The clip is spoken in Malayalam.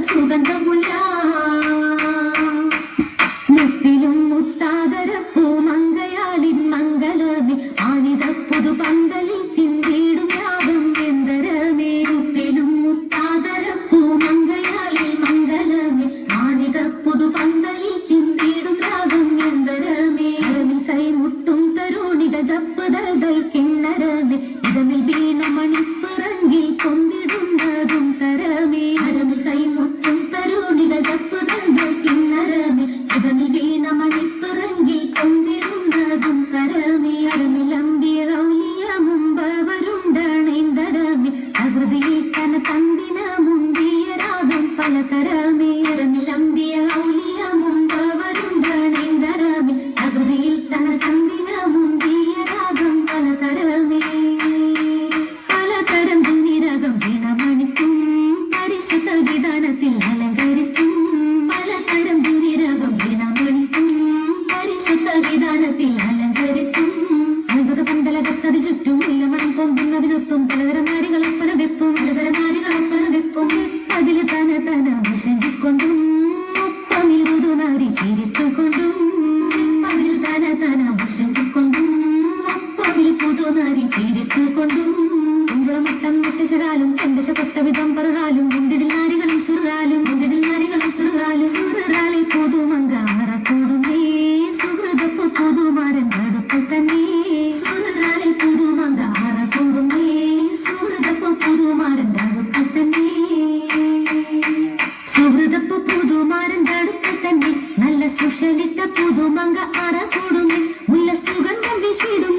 സുഗന്ധമുല്ല മുത്തിലും മുത്താതരപ്പൂ മങ്കയാളിൻ മംഗളമേ ആനിത പുതു പന്തലിൽ ചിന്തിടും രാഗം എന്തരമേ മുത്തിലും മുത്താതരപ്പൂ മങ്കയാളിൽ മംഗളമേ ആനിത പുതു പന്തലിൽ ചിന്തിടും രാഗം എന്തരമേ അരമിൽ കൈമുട്ടും തരുണികൾ തപ്പുതകൾ കിണ്ണരമേ ഇതമിൽ വീണ മണിപ്പുറങ്കിൽ കൊണ്ടിടുന്നതും തരമേ അരമിൽ കൈമുട്ടും തരുണികൾ തപ്പുതകൾ കിണ്ണരമേ ഇതമിൽ വീണ മണിപ്പുറങ്കിൽ കൊണ്ടിടുന്നതും തരമേ അരമിൽ അമ്പിയ ഔലിയ മുമ്പവരുണ്ടണൈന്തരമേ പ്രകൃതിയിൽ കന തന്തിന മുന്തിയ രാഗം പലതരമേ അരമിൽ അമ്പിയ ഔലിയ മുമ്പവരുണ്ടണൈന്തരമേ പ്രകൃതിയിൽ തന തന്തിന മുന്തിയ രാഗം പലതരമേ പലതരം ധുനിരകം വീണമണിക്കും പരിശുദ്ധ വിധാനത്തിൽ അലങ്കരിക്കും പലതരം ധുനിരകം വീണമണിക്കും പരിശുദ്ധ വിധാനത്തിൽ അലങ്കരിക്കും അത്ഭുത പന്തലകത്തത് ചുറ്റും ഇല്ലമണം പൊമ്പുന്നതിനൊത്തും പലതരം നാരികളൊപ്പന വെപ്പും പലതരം നാരികളൊപ്പന വെപ്പും അതിൽ തന തന വിശങ്കിക്കൊണ്ടും ഒപ്പമിൽ പുതുനാരി ചിരിത്തുകൊണ്ടും അതിൽ തന തന വിശങ്കിക്കൊണ്ടും ഒപ്പമിൽ പുതുനാരി ചിരിത്തുകൊണ്ടും കുമ്പളമട്ടം മുട്ടശകാലും ചെണ്ടശ കൊത്ത വിധം പറഹാലും മുന്തിതിൽ നാരികളും സുറാലും മുന്തിതിൽ നാരികളും സുറാലും സുറാലെ പുതുമങ്ക അറക്കൂടുന്നേ സുഹൃതപ്പു പുതുമാരൻ അടുപ്പിൽ തന്നെ സുറാലെ പുതുമങ്ക അറക്കൂടുന്നേ സുഹൃതപ്പു പുതുമാരൻ അടുപ്പിൽ തന്നെ സുഹൃതപ്പു പുതുമാരൻ അടുപ്പിൽ തന്നെ നല്ല സുഷലിട്ട പുതുമങ്ക അറക്കൂടുന്നേ മുല്ല സുഗന്ധം വിശിടും